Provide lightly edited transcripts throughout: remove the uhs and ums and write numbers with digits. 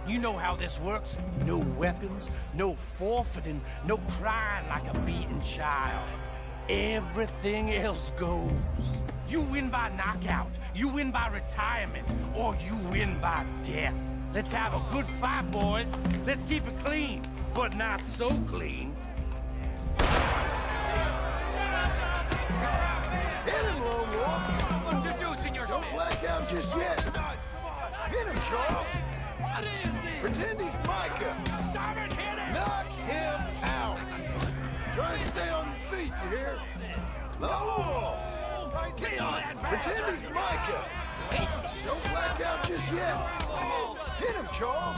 You know how this works. No weapons, no forfeiting, no crying like a beaten child. Everything else goes. You win by knockout, you win by retirement, or you win by death. Let's have a good fight, boys. Let's keep it clean, but not so clean. Hit him, Lone Wolf! Introducing yourself. Don't black out just yet. Hit him, Charles! What is this? Pretend he's Micah. Simon, hit him! Knock him out! Try and stay on your feet, you hear? Lone Wolf! Pretend he's Micah. Don't black out just yet. Hit him, Charles!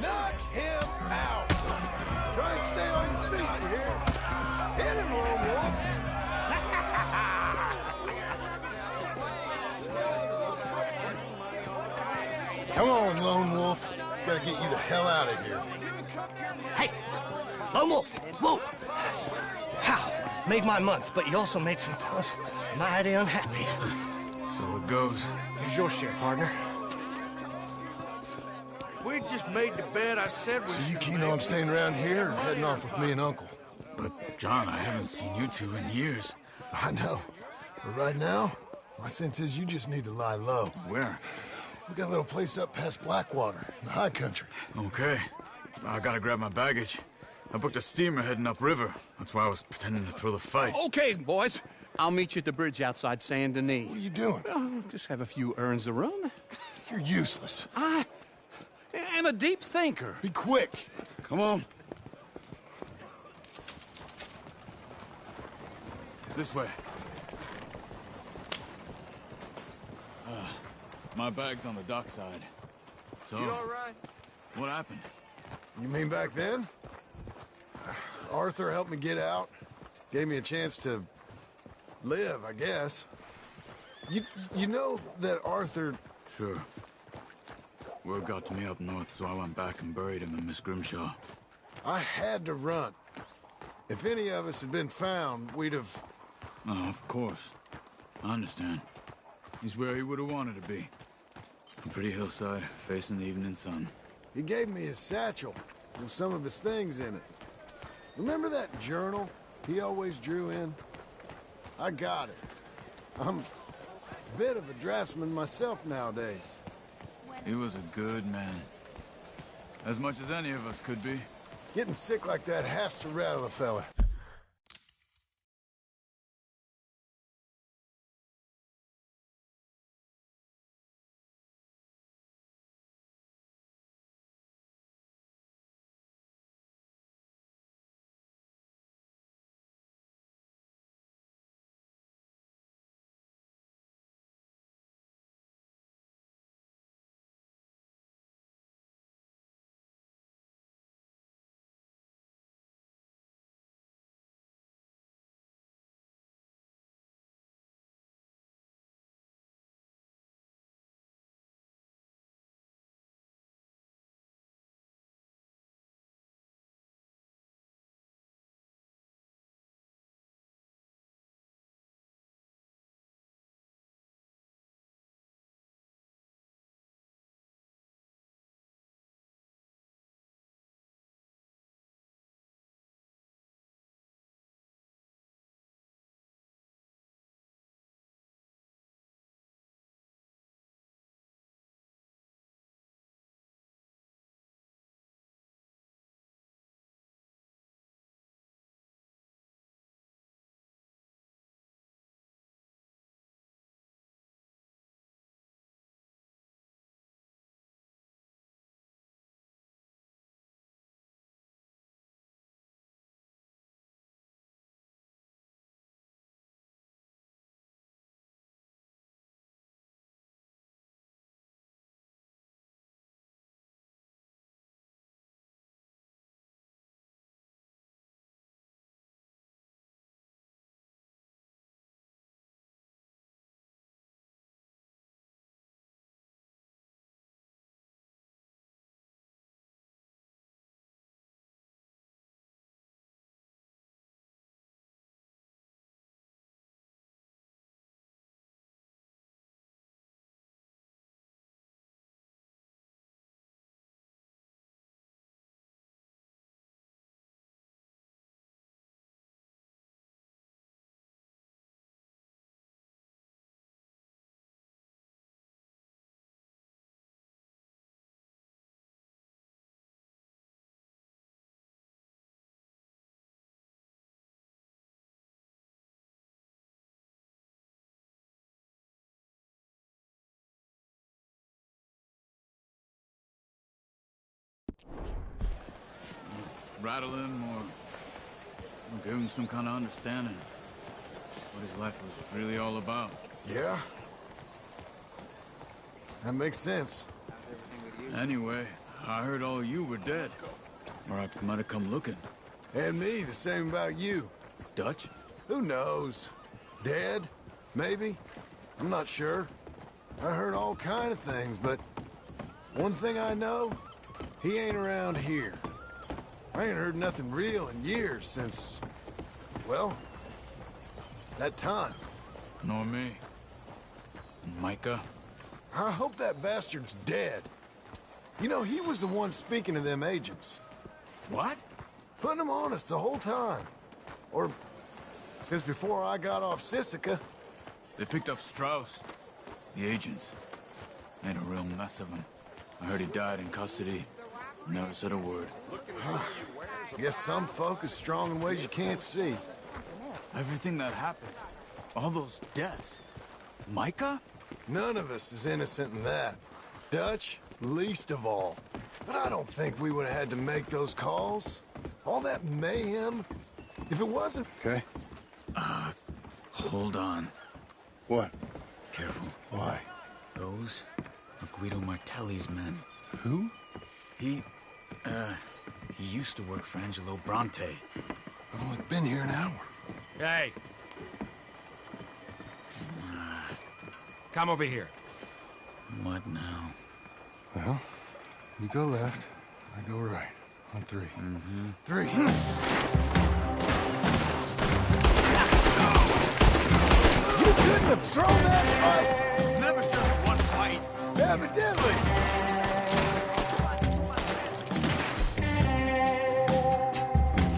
Knock him out! Try and stay on your feet, you hear? Hit him, Lone Wolf! Come on, Lone Wolf. Gotta get you the hell out of here. Hey! Lone Wolf! Whoa! How? Made my month, but you also made some fellas mighty unhappy. So it goes. Here's your share, partner. If we'd just made the bed I said we So you should keen make, on staying around here or heading off with me and Uncle? But, John, I haven't seen you two in years. I know. But right now, my sense is you just need to lie low. Where? We got a little place up past Blackwater, in the high country. Okay. I gotta grab my baggage. I booked a steamer heading upriver. That's why I was pretending to throw the fight. Okay, boys. I'll meet you at the bridge outside Saint Denis. What are you doing? Oh, just have a few errands to run. You're useless. I am a deep thinker. Be quick. Come on. This way. My bag's on the dockside. So, You all right? what happened? You mean back then? Arthur helped me get out. Gave me a chance to live, I guess. You know that Arthur... Sure. Word got to me up north, so I went back and buried him in Miss Grimshaw. I had to run. If any of us had been found, we'd have... Oh, of course. I understand. He's where he would have wanted to be. A pretty hillside, facing the evening sun. He gave me his satchel with some of his things in it. Remember that journal he always drew in? I got it. I'm a bit of a draftsman myself nowadays. He was a good man. As much as any of us could be. Getting sick like that has to rattle a fella. rattle him or give him some kind of understanding what his life was really all about. Yeah? That makes sense. Anyway, I heard all of you were dead. Or I might have come looking. And me, the same about you. Dutch? Who knows? Dead? Maybe? I'm not sure. I heard all kind of things, but one thing I know, he ain't around here. I ain't heard nothing real in years since, well, that time. Nor me. And Micah? I hope that bastard's dead. You know, he was the one speaking to them agents. What? Putting them on us the whole time. Or since before I got off Sisika. They picked up Strauss. The agents. Made a real mess of him. I heard he died in custody. Never said a word. Guess some folk is strong in ways you can't see. Everything that happened. All those deaths. Micah? None of us is innocent in that. Dutch, least of all. But I don't think we would have had to make those calls. All that mayhem. If it wasn't... Okay. Hold on. What? Careful. Why? Those are Guido Martelli's men. Who? He used to work for Angelo Bronte. I've only been here an hour. Hey. Come over here. What now? Well, you go left, I go right. On three. Three. You couldn't have thrown that fight! It's never just one fight. Evidently!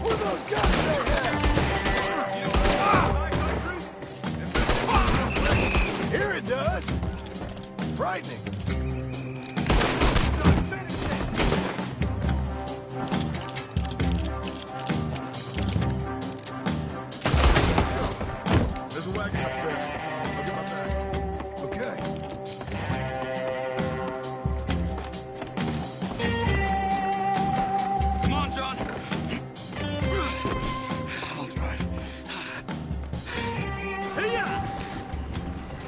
What are those guns they have? Here it does! Frightening. There's a wagon up there. I'll get my back. Okay. Come on, John. I'll drive.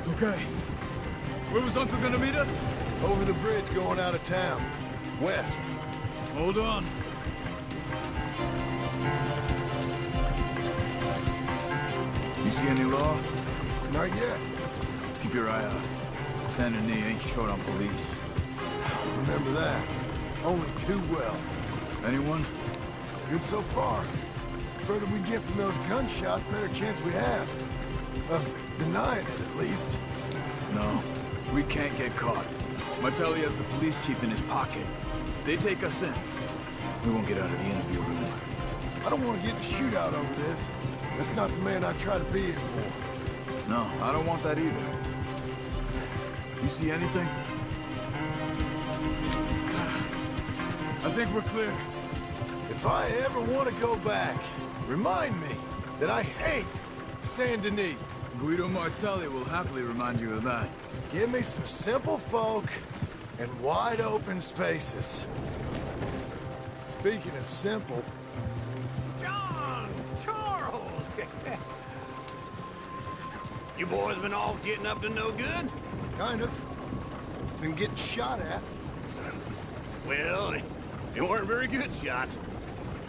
Okay. Where was Uncle gonna meet us? Over the bridge going out of town. West. Hold on. You see any law? Not yet. Keep your eye out. Saint Denis ain't short on police. Remember that. Only too well. Anyone? Good so far. Further we get from those gunshots, better chance we have. Of denying it, at least. No. We can't get caught. Martelli has the police chief in his pocket. If they take us in, we won't get out of the interview room. I don't want to get in a shootout over this. That's not the man I try to be anymore. No, I don't want that either. You see anything? I think we're clear. If I ever want to go back, remind me that I hate Saint Denis. Guido Martelli will happily remind you of that. Give me some simple folk and wide open spaces. Speaking of simple, John! Charles! You boys been all getting up to no good? kind of. Been getting shot at. Well, they weren't very good shots.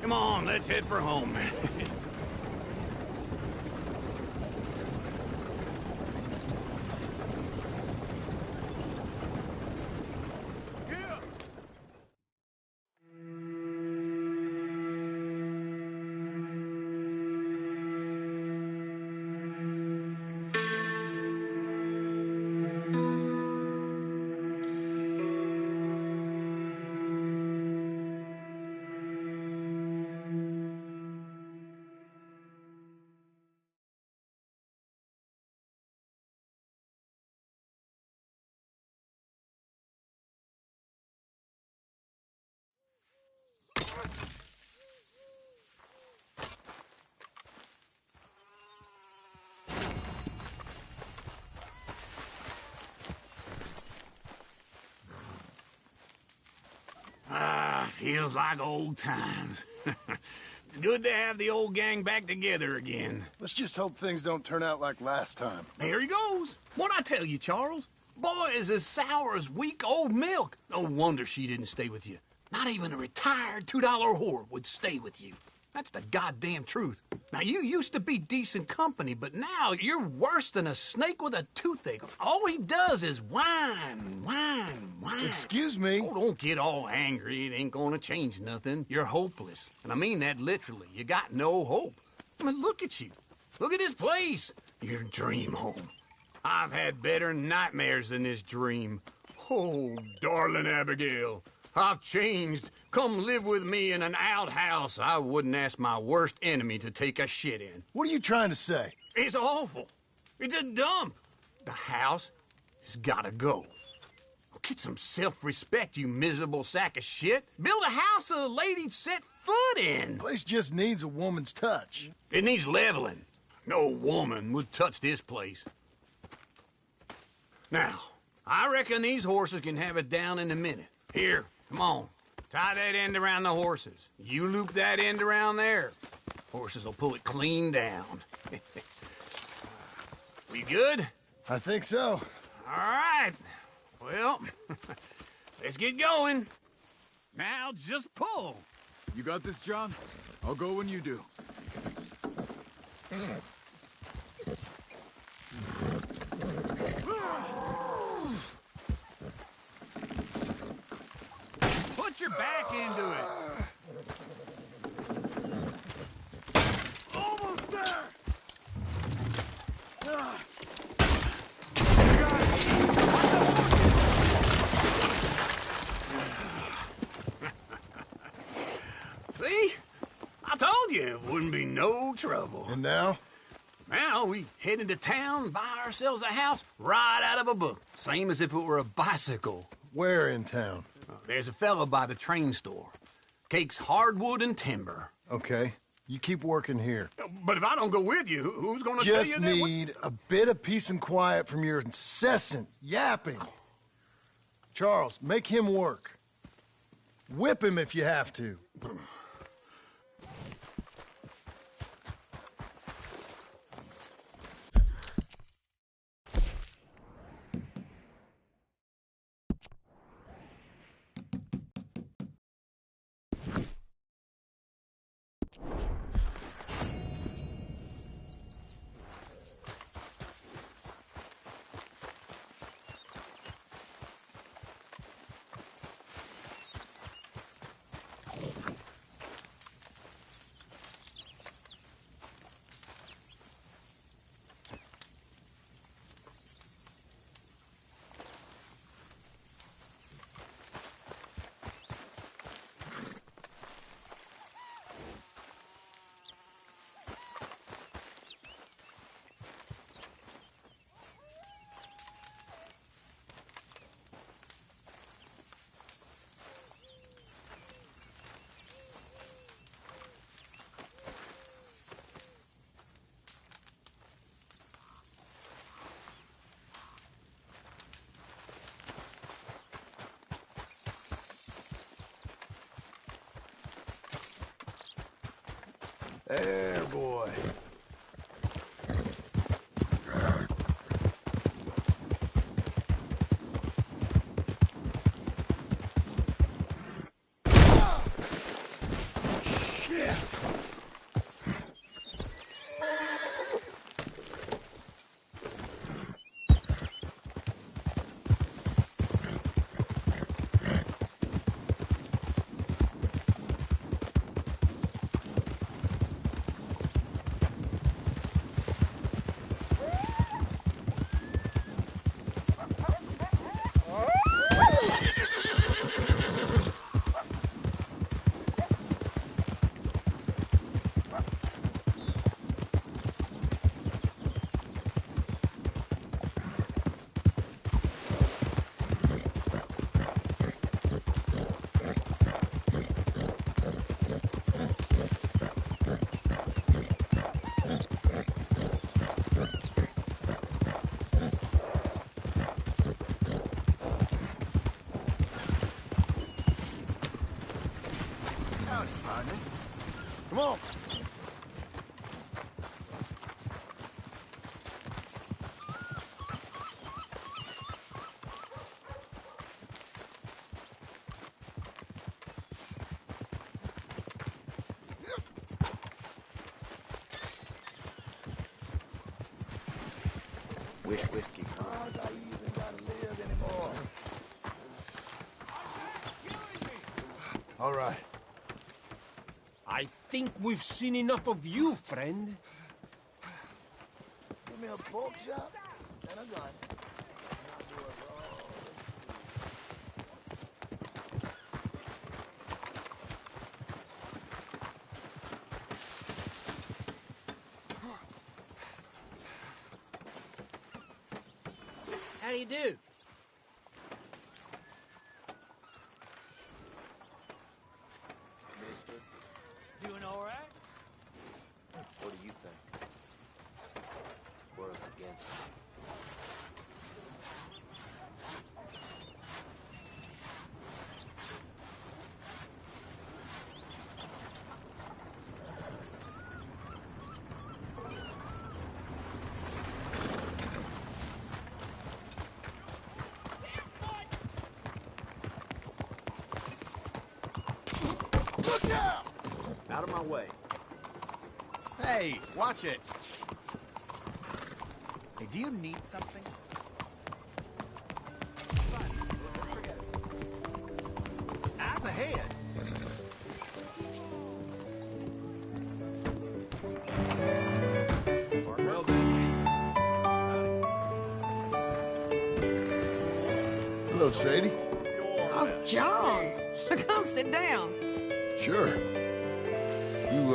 Come on, let's head for home. Feels like old times. It's good to have the old gang back together again. Let's just hope things don't turn out like last time. There he goes. What'd I tell you, Charles? Boy is as sour as weak old milk. No wonder she didn't stay with you. Not even a retired $2 whore would stay with you. That's the goddamn truth. Now, you used to be decent company, but now you're worse than a snake with a toothache. All he does is whine, whine, whine. Excuse me? Oh, don't get all angry. It ain't gonna change nothing. You're hopeless. And I mean that literally. You got no hope. I mean, look at you. Look at this place. Your dream home. I've had better nightmares than this dream. Oh, darling Abigail, I've changed. Come live with me in an outhouse I wouldn't ask my worst enemy to take a shit in. What are you trying to say? It's awful. It's a dump. The house has gotta go. Get some self-respect, you miserable sack of shit. Build a house a lady'd set foot in. The place just needs a woman's touch. It needs leveling. No woman would touch this place. Now, I reckon these horses can have it down in a minute. Here, come on. Tie that end around the horses. You loop that end around there. Horses will pull it clean down. We good? I think so. All right. Well, let's get going. Now just pull. You got this, John? I'll go when you do. Put your back into it. Almost there! See? I told you it wouldn't be no trouble. And now? Now we head into town, buy ourselves a house right out of a book. Same as if it were a bicycle. Where in town? There's a fella by the train store. Cakes hardwood and timber. Okay, you keep working here. But if I don't go with you, who's gonna tell you Just that? need a bit of peace and quiet from your incessant yapping. Charles, make him work. Whip him if you have to. There, boy. Shit. behind me. Come on. Wish whiskey cars I even gotta live anymore. All right. I think we've seen enough of you, friend. Give me a pork chop and a gun. How do you do? Mister, Doing all right? what do you think? World's against me. Look out! Out of my way. Hey, watch it. Hey, do you need something? Eyes ahead. Well then. Hello, Sadie. Oh, John! Come sit down. Sure. You,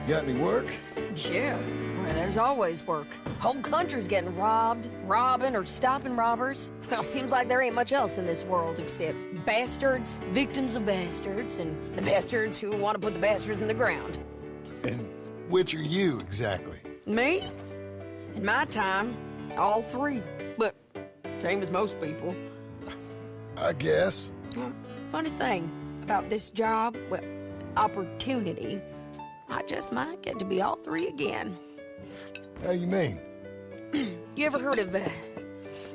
got any work? Yeah, well, there's always work. Whole country's getting robbed, robbing, or stopping robbers. Well, seems like there ain't much else in this world except bastards, victims of bastards, and the bastards who want to put the bastards in the ground. And which are you, exactly? Me? In my time, all three. But same as most people. I guess. Well, funny thing about this job, well, opportunity, I just might get to be all three again. How you mean? You ever heard of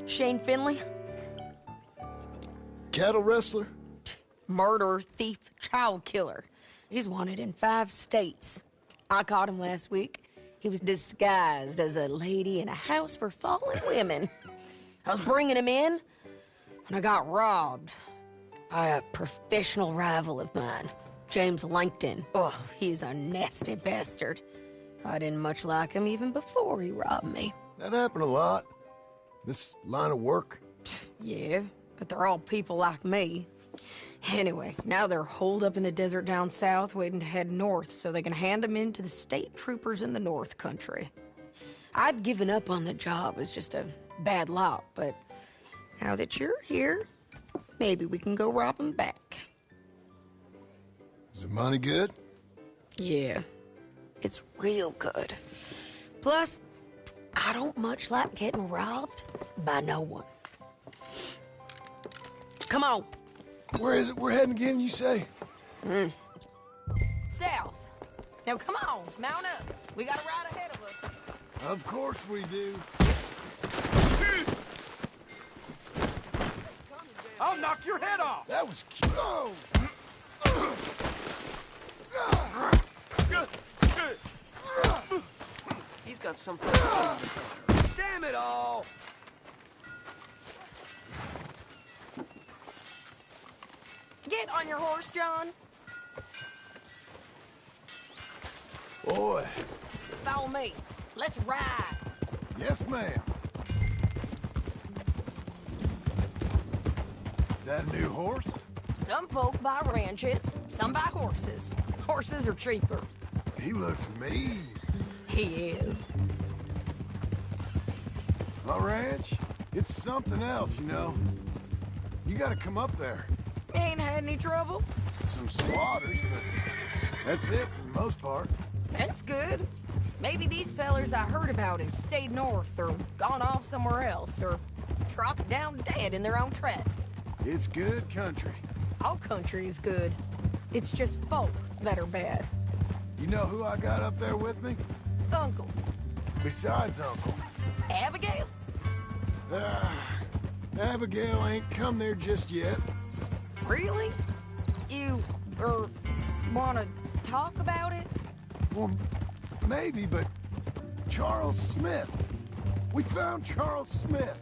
Shane Finley? Cattle wrestler? Murderer, thief, child killer. He's wanted in 5 states. I caught him last week. He was disguised as a lady in a house for fallen women. I was bringing him in, and I got robbed by a professional rival of mine, James Langton. Oh, he's a nasty bastard. I didn't much like him even before he robbed me. That happened a lot. This line of work. Yeah, but they're all people like me. Anyway, now they're holed up in the desert down south, waiting to head north so they can hand them in to the state troopers in the north country. I'd given up on the job as just a bad lot, but now that you're here, maybe we can go rob them back. Is the money good? Yeah, it's real good. Plus, I don't much like getting robbed by no one. Come on. Where is it we're heading again, you say? South. Now come on, mount up. We got a ride ahead of us. Of course we do. I'll knock your head off! That was cute. Oh. He's got something. Damn it all! Get on your horse, John. Boy. Follow me. Let's ride. Yes, ma'am. That a new horse? Some folk buy ranches, some buy horses. Horses are cheaper. He looks mean. He is. My ranch, it's something else, you know. You gotta come up there. You ain't had any trouble? Some squatters, but that's it for the most part. That's good. Maybe these fellers I heard about have stayed north or gone off somewhere else or dropped down dead in their own tracks. It's good country. All country is good. It's just folk that are bad. You know who I got up there with me? Uncle. Besides Uncle. Abigail? Abigail ain't come there just yet. Really? You, wanna talk about it? Well, maybe, but Charles Smith. We found Charles Smith.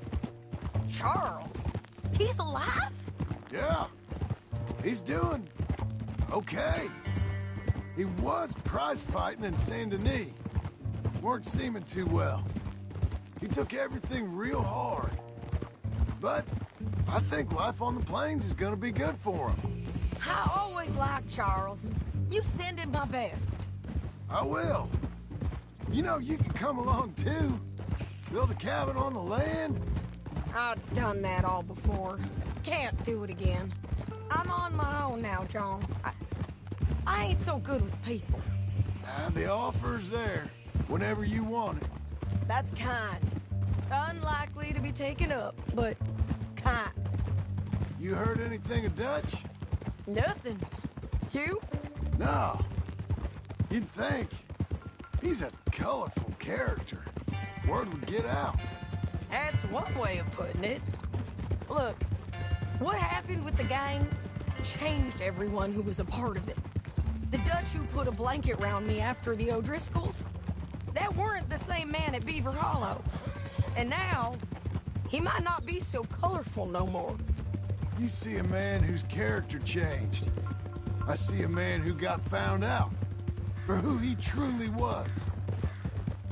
Charles? He's alive? Yeah. He's doing okay. He was prize fighting in Saint Denis. Weren't seeming too well. He took everything real hard. But I think life on the plains is gonna be good for him. I always liked Charles. You send him my best. I will. You know, you can come along too. Build a cabin on the land. I've done that all before. Can't do it again. I'm on my own now, John. I ain't so good with people. The offer's there whenever you want it. That's kind. Unlikely to be taken up, but kind. You heard anything of Dutch? Nothing. You? No. You'd think. He's a colorful character. Word would get out. That's one way of putting it. Look, what happened with the gang changed everyone who was a part of it. The Dutch who put a blanket round me after the O'Driscolls, that weren't the same man at Beaver Hollow. And now, he might not be so colorful no more. You see a man whose character changed. I see a man who got found out for who he truly was.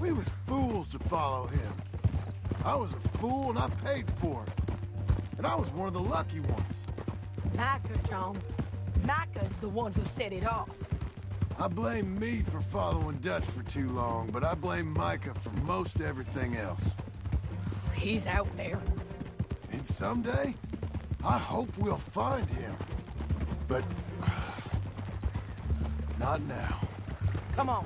We was fools to follow him. I was a fool and I paid for it. And I was one of the lucky ones. Micah, John. Micah's the one who set it off. I blame me for following Dutch for too long, but I blame Micah for most everything else. He's out there. And someday, I hope we'll find him. But not now. Come on.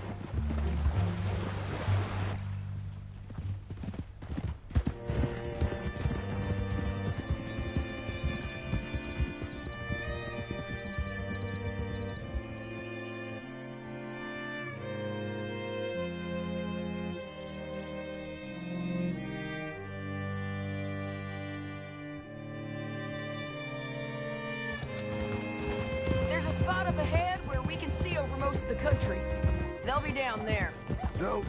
There's a spot up ahead where we can see over most of the country. They'll be down there. So,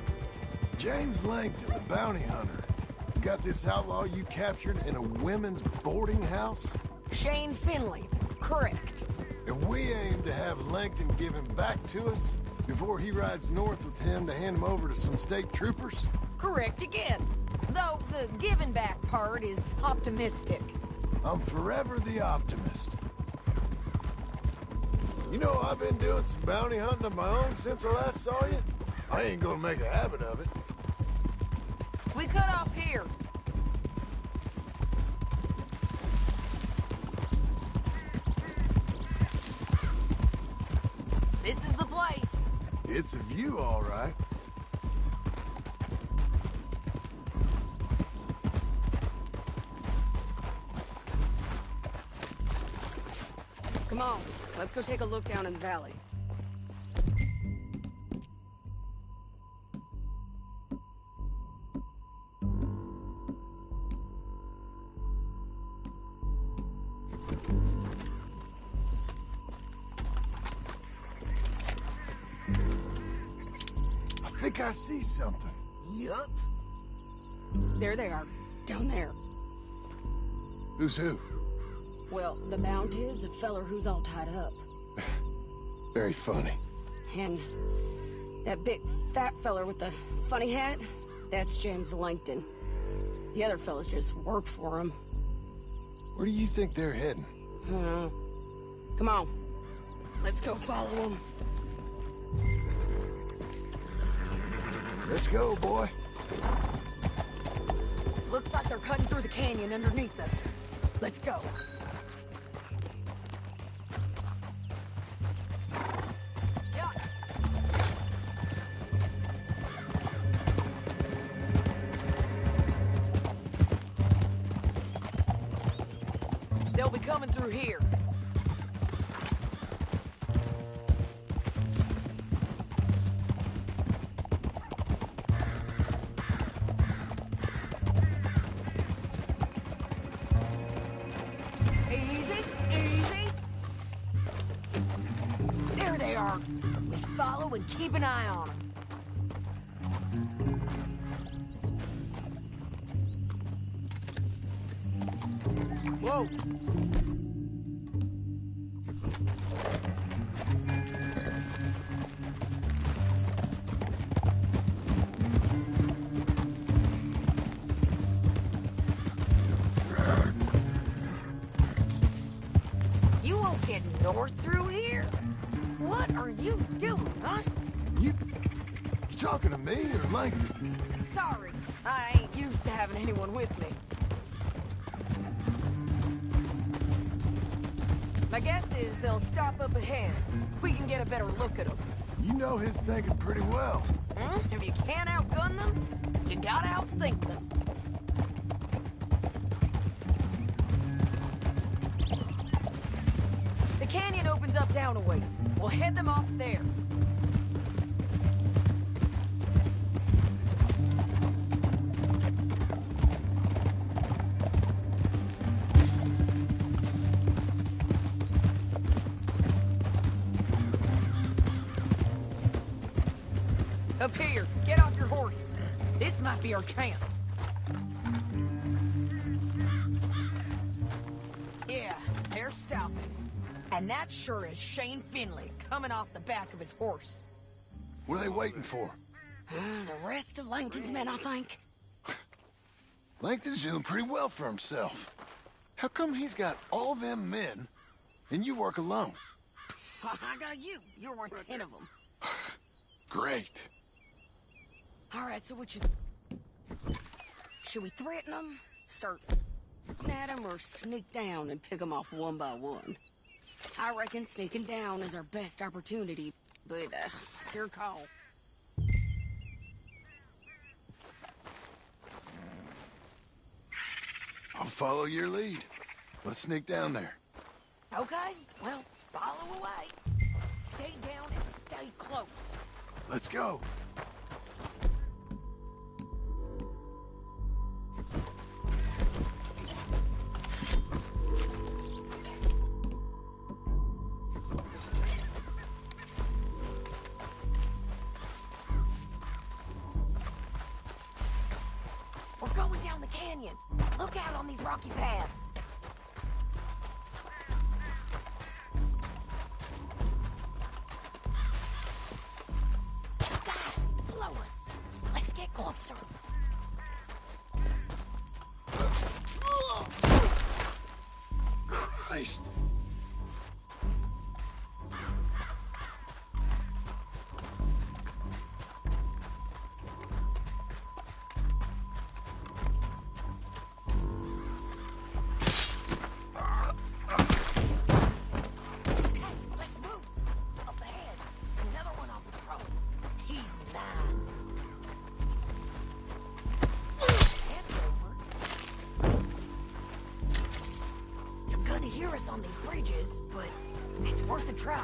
James Langton, the bounty hunter, got this outlaw you captured in a women's boarding house? Shane Finley. Correct. And we aim to have Langton give him back to us before he rides north with him to hand him over to some state troopers? Correct again. Though the giving back part is optimistic. I'm forever the optimist. You know, I've been doing some bounty hunting of my own since I last saw you. I ain't gonna make a habit of it. We cut off here. This is the place. It's a view, all right. Come on, let's go take a look down in the valley. I think I see something. Yup. There they are, down there. Who's who? Well, the Bounty is the feller who's all tied up. Very funny. And that big fat feller with the funny hat, that's James Langton. The other fellas just work for him. Where do you think they're heading? Come on, let's go follow them. Let's go, boy. Looks like they're cutting through the canyon underneath us. Let's go. Yeah. They'll be coming through here. dark. We follow and keep an eye on them. Whoa! You won't get north through here? What are you doing, huh? You talking to me or Langton? Sorry, I ain't used to having anyone with me. My guess is they'll stop up ahead. We can get a better look at them. You know his thinking pretty well. If you can't outgun them, you gotta outthink them. The canyon opens up down a ways. We'll head them off there. Up here, get off your horse. This might be our chance. Yeah, they're stopping. And that sure is Shane Finley coming off the back of his horse. What are they waiting for? The rest of Langton's men, I think. Langton's doing pretty well for himself. How come he's got all them men, and you work alone? I got you. You're worth 10 of them. Great. All right, so what you... Should we threaten them? Start at them, or sneak down and pick them off one by one? I reckon sneaking down is our best opportunity, but, it's your call. I'll follow your lead. Let's sneak down there. Okay, well, follow away. Stay down and stay close. Let's go. We're going down the canyon. Look out on these rocky paths. Guys, blow us. Let's get closer. Christ. On these bridges, but it's worth a try.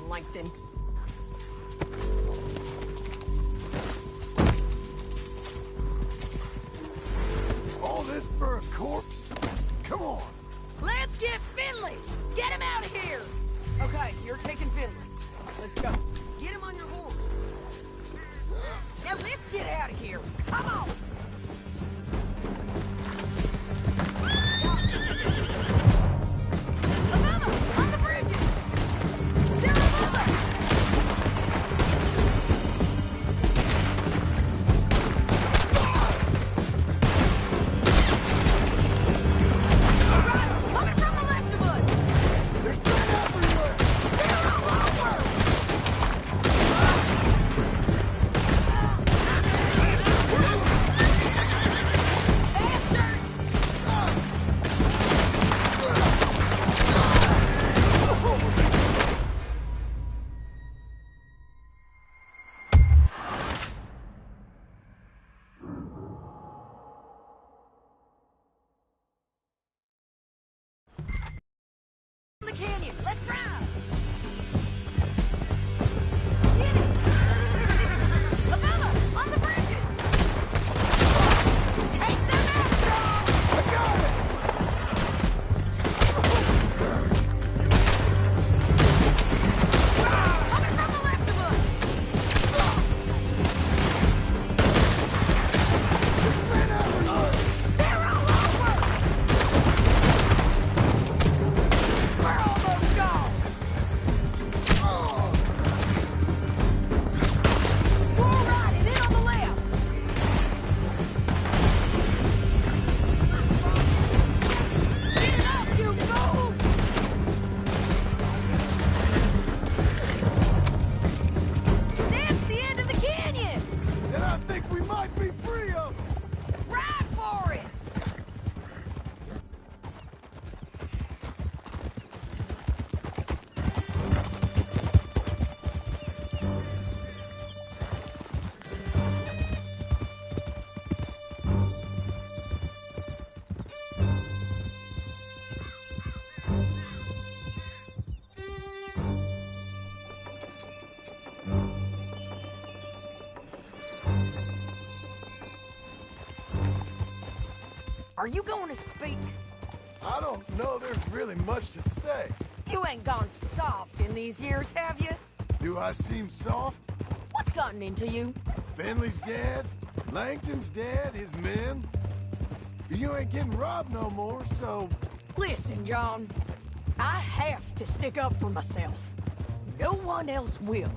Langton. All this for a corpse? Come on. Let's get Finley! Get him out of here! Okay, you're taking Finley. Let's go. Get him on your horse. Now let's get out of here. Come on! Above us! On the bridges! They're above us! Riders coming from the left of us! There's men everywhere! They're all over! The canyon. Let's ride. Get it. Above us, on the bridges. Take them out, John. I got it! Coming from the left of us. There's men everywhere! They're all over. We're almost gone. Are you going to speak? I don't know there's really much to say. You ain't gone soft in these years, have you? Do I seem soft? What's gotten into you? Finley's dead. Langton's dead, his men. You ain't getting robbed no more, so... Listen, John. I have to stick up for myself. No one else will.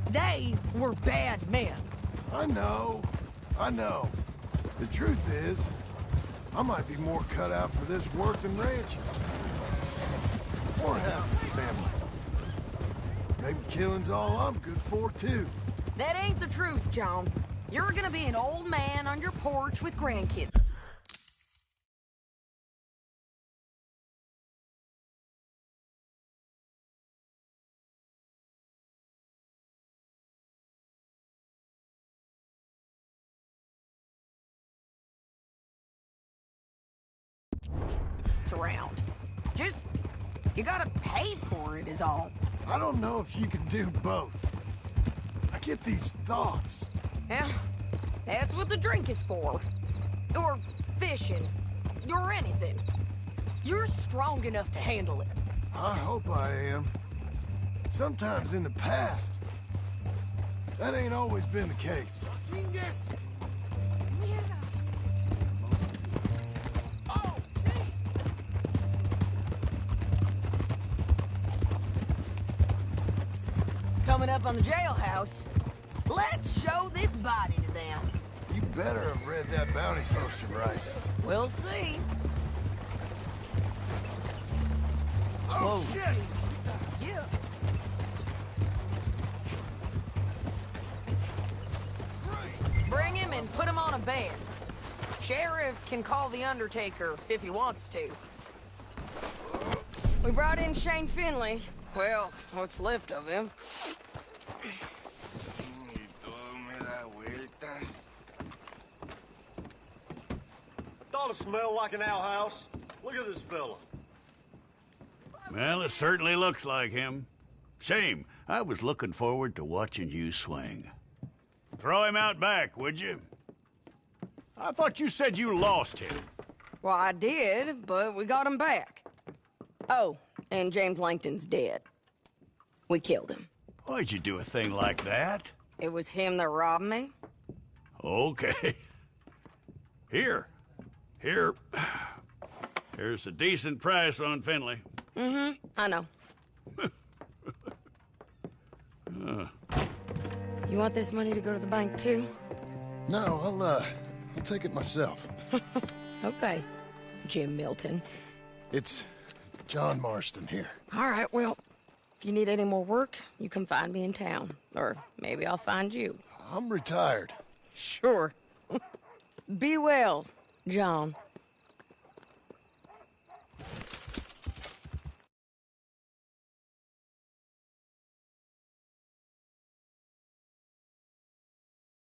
They were bad men. I know. The truth is, I might be more cut out for this work than ranching. Or having a family. Maybe killing's all I'm good for, too. That ain't the truth, John. You're gonna be an old man on your porch with grandkids. Around. Just, you gotta pay for it is all. I don't know if you can do both. I get these thoughts. Yeah, that's what the drink is for. Or fishing. Or anything. You're strong enough to handle it. I hope I am. Sometimes in the past. That ain't always been the case. Coming up on the jailhouse. Let's show this body to them. You better have read that bounty poster right. We'll see. Oh, shit! Yeah. Bring him and put him on a bed. Sheriff can call the Undertaker if he wants to. We brought in Shane Finley. Well, what's left of him. Thought it smelled like an outhouse. Look at this fella. Well, it certainly looks like him. Shame. I was looking forward to watching you swing. Throw him out back, would you? I thought you said you lost him. Well, I did, but we got him back. Oh, and James Langton's dead. We killed him. Why'd you do a thing like that? It was him that robbed me. Okay. Here. Here's a decent price on Finley. Mm-hmm, I know. You want this money to go to the bank, too? No, I'll take it myself. Okay, Jim Milton. It's John Marston here. All right, well, if you need any more work, you can find me in town. Or maybe I'll find you. I'm retired. Sure. Be well, John.